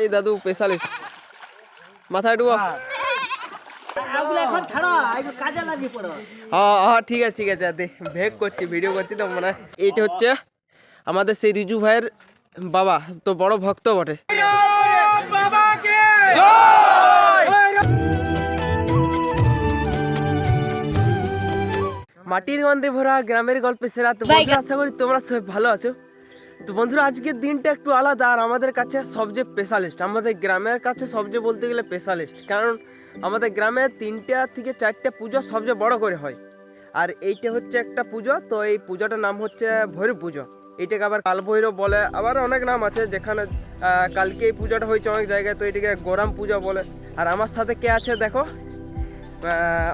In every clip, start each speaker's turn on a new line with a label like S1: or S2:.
S1: এই দাদু স্পেশালিস্ট মাথায় ডুবো। হ্যাঁ হ্যাঁ ঠিক আছে ঠিক আছে, ভেগ করছি, ভিডিও করছি তো মানে। এইটা হচ্ছে আমাদের সেই রিজু ভাইয়ের বাবা, তো বড় ভক্ত বটে। মাটির গন্ধে ভরা গ্রামের গল্পে সেরা। তো বন্ধুরা আশা করি তোমরা সবাই ভালো আছো। তো বন্ধুরা আজকের দিনটা একটু আলাদা, আর আমাদের কাছে সবচেয়ে স্পেশালিস্ট, আমাদের গ্রামের কাছে সবচেয়ে বলতে গেলে স্পেশালিস্ট। কারণ আমাদের গ্রামে 3টা থেকে 4টে পুজো সবচেয়ে বড় করে হয়, আর এইটা হচ্ছে একটা পুজো। তো এই পুজোটার নাম হচ্ছে ভৈরব পুজো। এইটাকে আবার কাল ভৈরব বলে, আবার অনেক নাম আছে। যেখানে কালকে এই পুজোটা হয়েছে অনেক জায়গায়, তো এটাকে গোরাম পুজো বলে। আর আমার সাথে কে আছে দেখো,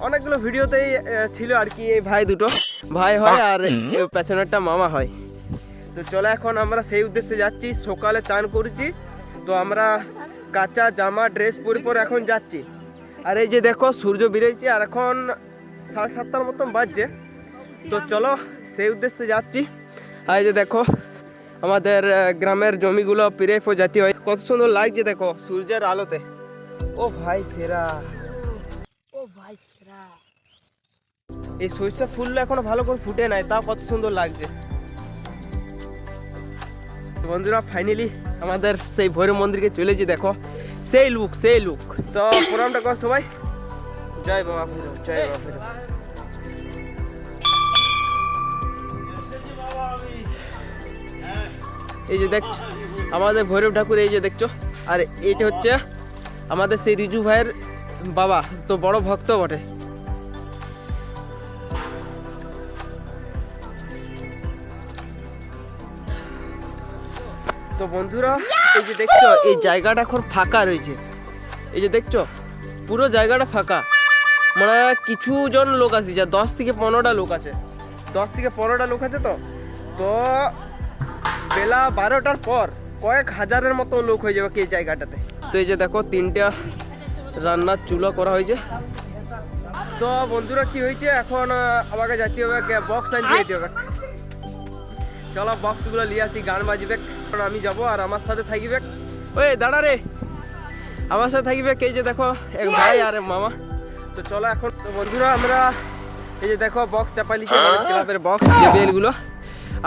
S1: অনেকগুলো ভিডিওতেই ছিল আর কি। এই ভাই দুটো ভাই হয়, আর পেছনেরটা মামা হয়। তো চলো এখন আমরা সেই উদ্দেশ্যে যাচ্ছি। সকালে চান করেছি, তো আমরা কাঁচা জামা ড্রেস পরে এখন যাচ্ছি। আর এই যে দেখো সূর্য বেরিয়েছে, আর এখন 7:30টার মতন বাজছে। তো চলো সেই উদ্দেশ্যে যাচ্ছি। আর এই যে দেখো আমাদের গ্রামের জমিগুলো পিরে জাতি হয়, কত সুন্দর লাগছে দেখো সূর্যের আলোতে। ও ভাই সেরা, ও ভাই সেরা। এই সরিষা ফুলটা এখনো ভালো করে ফুটে নাই, তাও কত সুন্দর লাগছে। বন্ধুরা ফাইনালি আমাদের সেই ভৈরব মন্দিরকে চলেছি, দেখো সেই লুক সেই লুক। তো প্রণামটা কর সবাই, জয় বাবা ভৈরব, জয় বাবা ভৈরব। এই যে দেখছো আমাদের ভৈরব ঠাকুর, এই যে দেখছো। আর এইটা হচ্ছে আমাদের সেই রিজু ভাইয়ের বাবা, তো বড় ভক্ত বটে। তো বন্ধুরা এই যে দেখছো এই জায়গাটা এখন ফাঁকা রয়েছে, এই যে দেখছো পুরো জায়গাটা ফাঁকা। মানে কিছু জন লোক আছে, যা 10 থেকে 15টা লোক আছে, 10 থেকে 15টা লোক আছে। তো তো বেলা 12টার পর কয়েক হাজারের মতো লোক হয়ে যাবে এই জায়গাটাতে। তো এই যে দেখো 3টা রান্নার চুলা করা হয়েছে। তো বন্ধুরা কি হয়েছে, এখন আমাকে যেতে হবে, বক্স আনতে যেতে হবে। চলো বক্সগুলো নিয়ে আসি, গান বাজবে, আমি যাবো আর আমার সাথে থাকবে। ওই দাঁড়া রে, আমার সাথে থাকবে এই যে দেখো এক ভাই আর মামা। তো চলো এখন। তো বন্ধুরা আমরা এই যে দেখো বক্স চাপালিছি, ক্লাবের বক্স জেবিএল গুলো।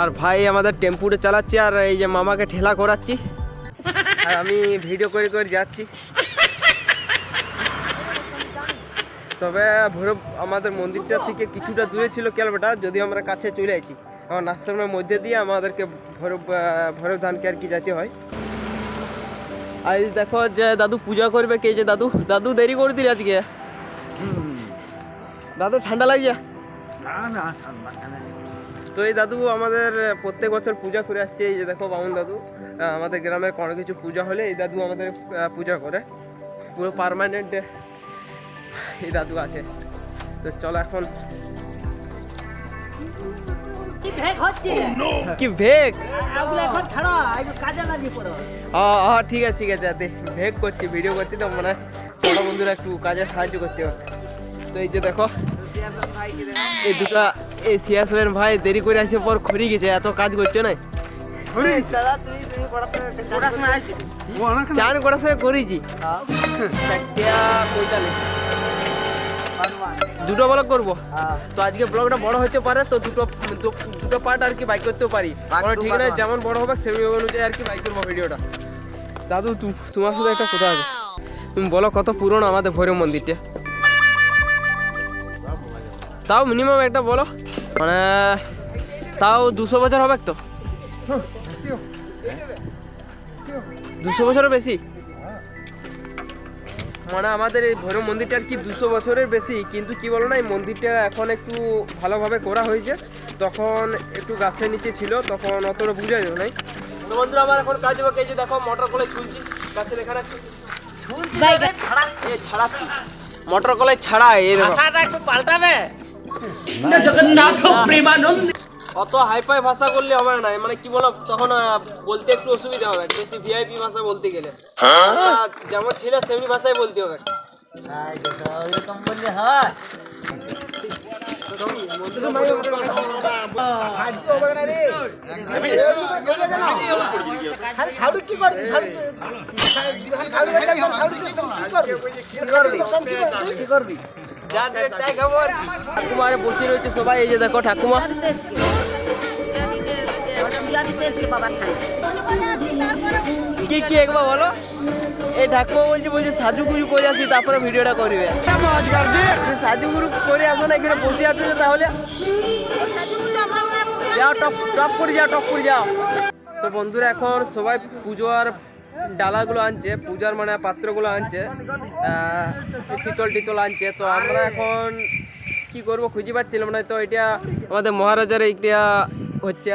S1: আর ভাই আমাদের টেম্পুটা চালাচ্ছে, আর এই যে মামাকে ঠেলা করাচ্ছি, আর আমি ভিডিও করে করে যাচ্ছি। তবে ভৈরব আমাদের মন্দিরটা থেকে কিছুটা দূরে ছিল ক্লাবটা, যদি আমরা কাছে চলে আসি। আমার আশ্রমের মধ্যে দিয়ে আমাদেরকে ভৈরব ধানকে আর কি যেতে হয়। আর দেখো যে দাদু পূজা করবে, কে যে দাদু দাদু দেরি করে দিলে আজকে। দাদু ঠান্ডা লাগছে? তো এই দাদু আমাদের প্রত্যেক বছর পূজা করে আসছে। এই যে দেখো বামুন দাদু, আমাদের গ্রামে কোনো কিছু পূজা হলে এই দাদু আমাদের পূজা করে, পুরো পার্মানেন্ট এই দাদু আছে। তো চলো এখন। কি ভেগ? হ্যাঁ ঠিক আছে ঠিক আছে, ভেগ করছি, ভিডিও করছি তো মানে ছোট বন্ধুরা একটু কাজে সাহায্য করতে হবে। তো এই যে দেখো এই দুটা, এই সিয়াসেন ভাই দেরি করে আসে পর খড়ি গেছে, এত কাজ করছে না। চান করার সময় করেছি 4:45, দুটো ব্লগ করবো। তো আজকে ব্লগটা বড় হতে পারে, তো দুটো পার্ট আর কি বাইক করতেও পারি, ঠিক না? যেমন বড় হবে সেই অনুযায়ী আর কি বাইক করবো ভিডিওটা। দাদু তোমার সাথে একটা কথা আছে, তুমি বলো কত পুরনো আমাদের ভৈরব মন্দিরটা? তাও মিনিমাম একটা বলো, মানে তাও 200 বছর হবে তো? 200 বছরের বেশি? মানে আমাদের এই ভৈরব মন্দিরটা আর কি 200 বছরের বেশি। কিন্তু কি বলো না, এই মন্দিরটা এখন একটু ভালোভাবে করা হয়েছে, তখন একটু গাছের নিচে ছিল, তখন অতটা বুঝা যেত নাই। তো বন্ধুরা আমার এখন কাজ হবে, এই যে দেখো মোটর কলাই ছুলছি, গাছে দেখা যাচ্ছে ছাড়াচ্ছি, মোটর কলাই ছাড়া। এই দেখো একটু পাল্টাবে, জগন্নাথ প্রেমানন্দ। অত হাইফাই ভাষা করলে হবে না, মানে কি বলো তখন বলতে একটু অসুবিধা হবে, বেশি ভিআইপি ভাষা বলতে গেলে। যেমন ছিল সেমনি ভাষায় বলতে হবে। তো ঠাকুমারে বসে রয়েছে সবাই, এই যে দেখো ঠাকুমা। কি কি একবার বলো? এই ঠাকুমা বলছে সাজুগুজু করে আসি তারপরে ভিডিওটা করবে। সাজুগুজু করে আসো না, এখানে বসে আছো তাহলে যাও, টপ করে যাও। তো বন্ধুরা এখন সবাই পুজোর ডালাগুলো আনছে, পূজার মানে পাত্রগুলো আনছে, শীতল টিতল আনছে। তো আমরা এখন কি করব খুঁজে পাচ্ছিলাম না। তো এটা আমাদের মহারাজার এইটা হচ্ছে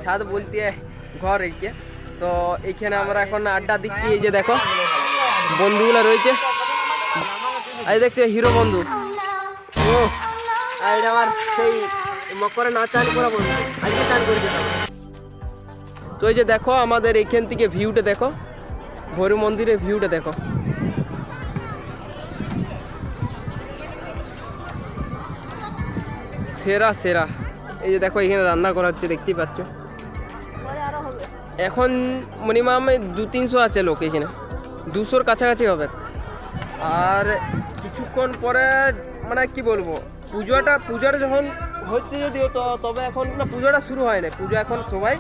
S1: ছাদ বলতে ঘর এইটা। তো এইখানে আমরা এখন আড্ডা দিচ্ছি। এই যে দেখো বন্ধুগুলো রয়েছে, এই দেখছো হিরো বন্ধু। ও আর এটা আমার সেই মকরে না চান করা বন্ধু, আজকে চান করেছে। তো এই যে দেখো আমাদের এইখান থেকে ভিউটা দেখো, ভৈরব মন্দিরের ভিউটা দেখো। সেরা এই যে দেখো এখানে রান্না করা হচ্ছে, দেখতেই পাচ্ছ। এখন মিনিমাম 200-300 আছে লোক এখানে, 200-র কাছাকাছি হবে। আর কিছুক্ষণ পরে মানে কি বলবো, পূজাটা যখন হচ্ছে যদিও, তো তবে এখন না পুজোটা শুরু হয় না। পুজো এখন সবাই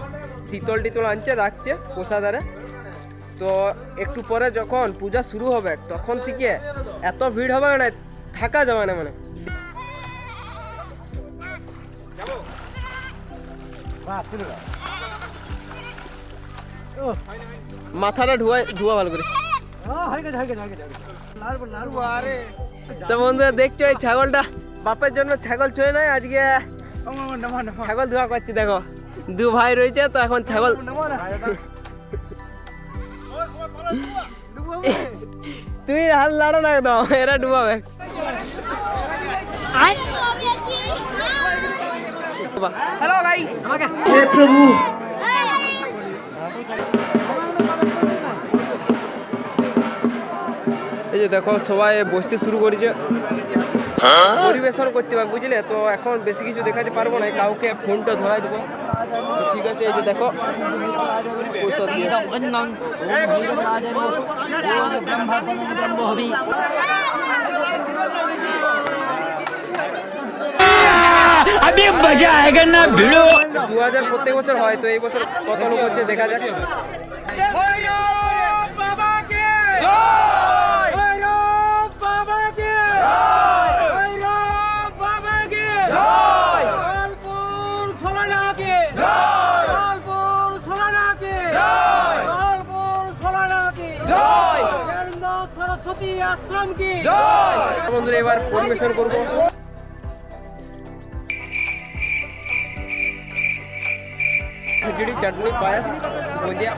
S1: শীতল টিতল আনছে, রাখছে প্রসাদারে। তো একটু পরে যখন পূজা শুরু হবে তখন থেকে এত ভিড় হবে না, থাকা যাবে না। মানে মাথাটা ধোয়া ভালো করে। তো বন্ধুরা দেখছো এই ছাগলটা, বাপের জন্য ছাগল ছুঁয়ে নয়, আজকে ছাগল ধোয়া করছি। দেখো 2 ভাই রয়েছে, তো এখন ছাগল তুমি হাল লাড়ো না একদম, এরা ডুবাবে। হ্যালো গাইস, আমাকে হে প্রভু। এই যে দেখো সবাই বসতে শুরু করেছে, পরিবেশন করতে পারবে বুঝলে। তো এখন বেশি কিছু দেখাতে পারবো না, কাউকে ফোনটা ধরাই দেবো। ঠিক আছে, এই যে দেখো अभी मजा आएगा ना भिड़ो। 2000 প্রত্যেক বছর হয়, তো এই বছর কত লোক হচ্ছে দেখা যাক। বন্ধুরা এবার পরিবেশন করবো। খিচুড়ি, চাটনি, পায়েস, ভুজিয়া।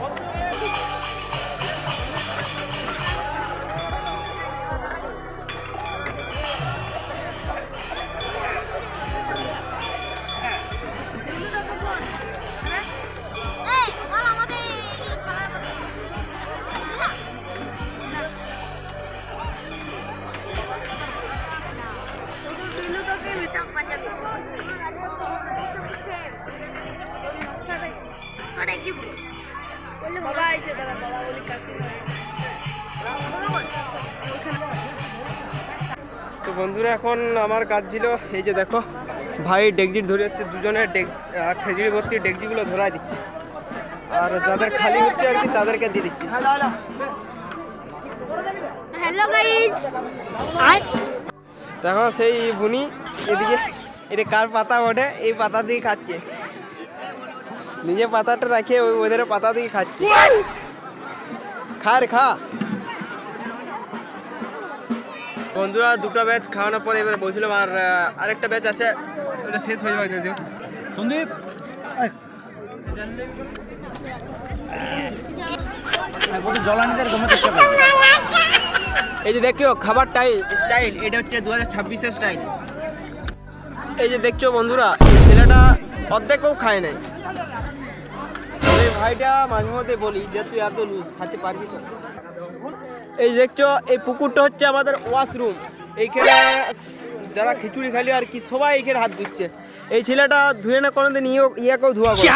S1: তো বন্ধুরা এখন আমার কাজ ছিল, এই যে দেখো ভাই ডেকজি ধরে যাচ্ছে, দুজনে খেজুরি ভর্তি ডেকজিগুলো ধরাই দিচ্ছে, আর যাদের খালি হচ্ছে আর কি তাদেরকে দিয়ে দিচ্ছি।
S2: হ্যালো গাইস,
S1: দেখো সেই বুনি এদিকে, এটা কার পাতা ওঠে, এই পাতা দিয়ে খাচ্ছে, নিজে পাতাটা রাখে ওদের পাতা দিয়ে খাচ্ছে। খা বন্ধুরা, 2টা ব্যাচ খাওয়ানোর পরে এবার বলছিলাম আর আরেকটা ব্যাচ আছে, ওটা শেষ হয়ে যাবে যদিও। সন্দীপ এই যে দেখছো খাবার স্টাইল, এটা হচ্ছে 2026-এর স্টাইল। এই যে দেখছো বন্ধুরা, ছেলেটা অর্ধেকও খায় নাই। এই ভাইটা মাঝে মধ্যে বলি যে তুই এত লুজ খাতে পারবি তো। এই দেখছো এই পুকুরটা হচ্ছে আমাদের ওয়াশরুম, এইখানে যারা খিচুড়ি খালি আর কি সবাই এখানে হাত ধুচ্ছে। এই ছেলেটা ধুয়ে না কোনোদিন ইয়াকেও ধোয়া করে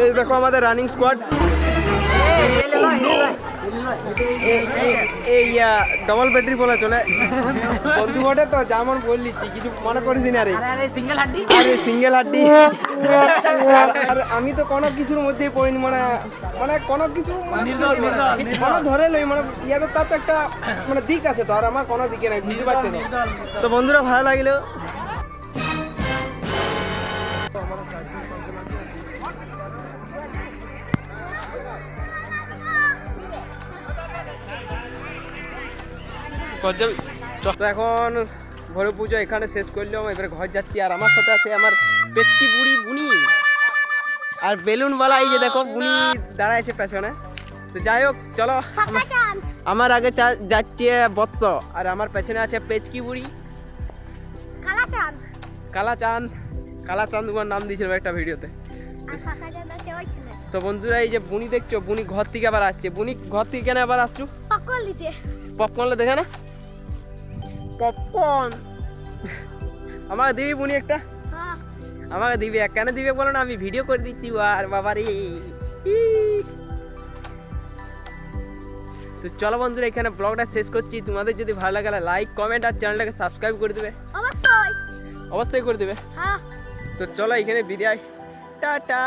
S1: এই দেখো আমাদের রানিং স্কোয়াড এই ডবল ব্যাটারি বলা চলে বন্ধু ঘটে তো যেমন বললি কিছু মনে করিস না রে সিঙ্গেল হাড্ডি আর আমি তো কোনো কিছুর মধ্যেই পড়িনি মানে মানে কোনো কিছু কোনো ধরে লই মানে ইয়াদের তার তো একটা মানে দিক আছে তো আর আমার কোনো দিকে নাই বুঝতে পারছে না। তো বন্ধুরা ভালো লাগলো তো এখন ঘরে পুজো এখানে শেষ করলাম, এবারে ঘর যাচ্ছি। আর আমার সাথে আছে আমার পেচকি বুড়ি বুনি আর বেলুনওয়ালা এই যে দেখো বুনি দাঁড়ায় আছে পেছনে। তো যাই হোক চলো, আমার আগে যাচ্ছে বৎস আর আমার পেছনে আছে পেচকি বুড়ি কালাচাঁদ তোমার নাম দিয়েছিল একটা ভিডিওতে। তো বন্ধুরা এই যে বুনি দেখছো, বুনি ঘর থেকে আবার আসছে। বুনি ঘর থেকে কেন আবার আসছো? পপকর্ন দেখে না পপকর্ন আমাকে দিবি বুনি একটা? আমাকে দিবি কেন দিবে বলো না, আমি ভিডিও করে দিচ্ছি। আর বাবারে তো চলো বন্ধুরা এখানে ব্লগটা শেষ করছি। তোমাদের যদি ভালো লাগে লাইক কমেন্ট আর চ্যানেলটাকে সাবস্ক্রাইব করে দেবে, অবশ্যই করে দেবে। তো চলো এখানে বিদায়, টাটা।